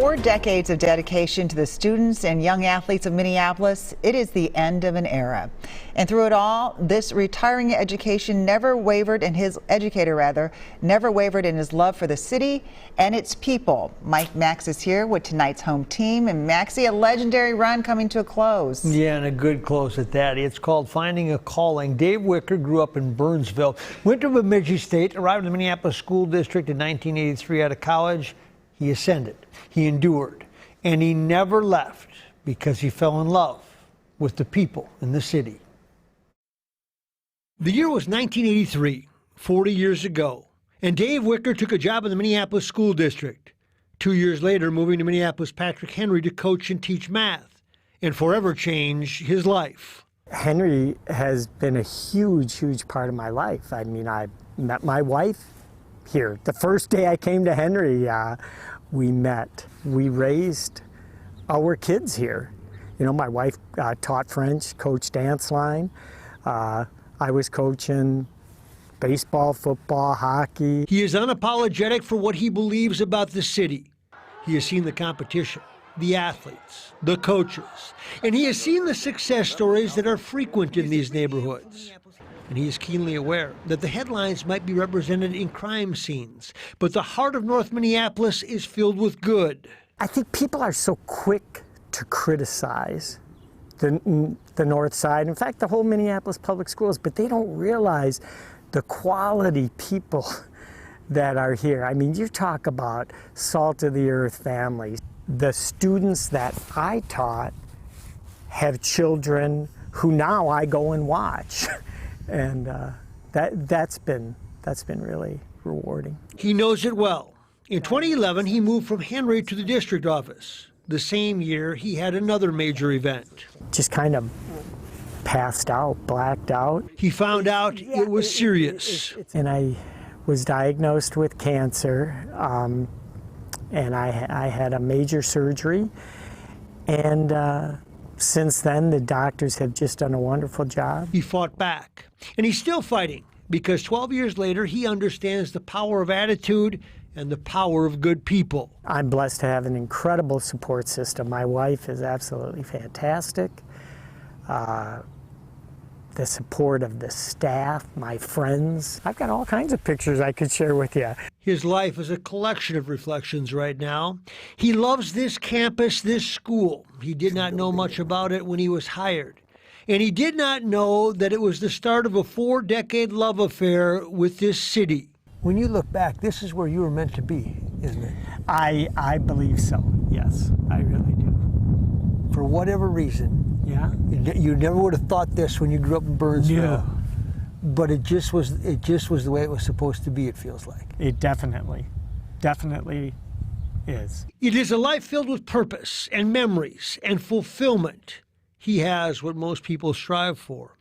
4 decades of dedication to the students and young athletes of Minneapolis, it is the end of an era. And through it all, this retiring educator never wavered in his love for the city and its people. Mike Max is here with tonight's home team. And Maxie, a legendary run coming to a close. Yeah, and a good close at that. It's called Finding a Calling. Dave Wicker grew up in Burnsville, went to Bemidji State, arrived in the Minneapolis School District in 1983 out of college. He ascended, he endured, and he never left because he fell in love with the people in the city. The year was 1983, 40 years ago, and Dave Wicker took a job in the Minneapolis School District. 2 years later, moving to Minneapolis Patrick Henry to coach and teach math, and forever change his life. Henry has been a huge, huge part of my life. I mean, I met my wife here. The first day I came to Henry, we met. We raised our kids here. You know, my wife taught French, coached dance line. I was coaching baseball, football, hockey. He is unapologetic for what he believes about the city. He has seen the competition, the athletes, the coaches, and he has seen the success stories that are frequent in these neighborhoods. And he is keenly aware that the headlines might be represented in crime scenes, but the heart of North Minneapolis is filled with good. I think people are so quick to criticize the North Side, in fact, the whole Minneapolis Public Schools, but they don't realize the quality people that are here. I mean, you talk about salt of the earth families. The students that I taught have children who now I go and watch. And that's been really rewarding. He knows it well. In 2011, he moved from Henry to the district office. The same year, he had another major event. Just kind of passed out, blacked out. He found out it was serious. And I was diagnosed with cancer, and I had a major surgery. And since then, the doctors have just done a wonderful job. He fought back, and he's still fighting, because 12 years later, he understands the power of attitude and the power of good people. I'm blessed to have an incredible support system. My wife is absolutely fantastic. The support of the staff, my friends. I've got all kinds of pictures I could share with you. His life is a collection of reflections right now. He loves this campus, this school. He did not know much about it when he was hired. And he did not know that it was the start of a 4-decade love affair with this city. When you look back, this is where you were meant to be, isn't it? I believe so, yes, I really do. For whatever reason. Yeah. You never would have thought this when you grew up in Burnsville. No. But it just was the way it was supposed to be, it feels like. It definitely is. It is a life filled with purpose and memories and fulfillment. He has what most people strive for.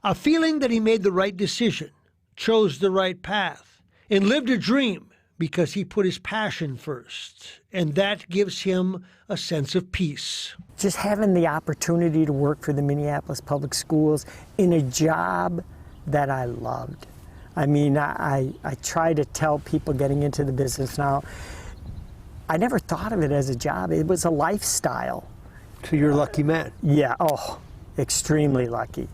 A feeling that he made the right decision, chose the right path, and lived a dream because he put his passion first. And that gives him a sense of peace. Just having the opportunity to work for the Minneapolis Public Schools in a job that I loved. I mean, I try to tell people getting into the business now, I never thought of it as a job. It was a lifestyle. So you're a lucky man. Yeah, oh, extremely lucky.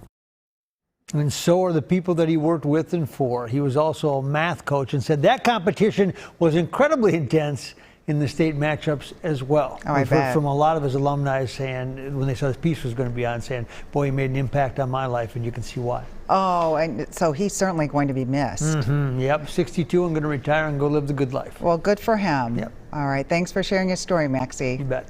And so are the people that he worked with and for. He was also a math coach and said that competition was incredibly intense in the state matchups as well. Oh, We've heard from a lot of his alumni saying, when they saw this piece was going to be on, saying, boy, he made an impact on my life, and you can see why. Oh, and so he's certainly going to be missed. Mm-hmm. Yep, 62, I'm going to retire and go live the good life. Well, good for him. Yep. All right, thanks for sharing your story, Maxie. You bet.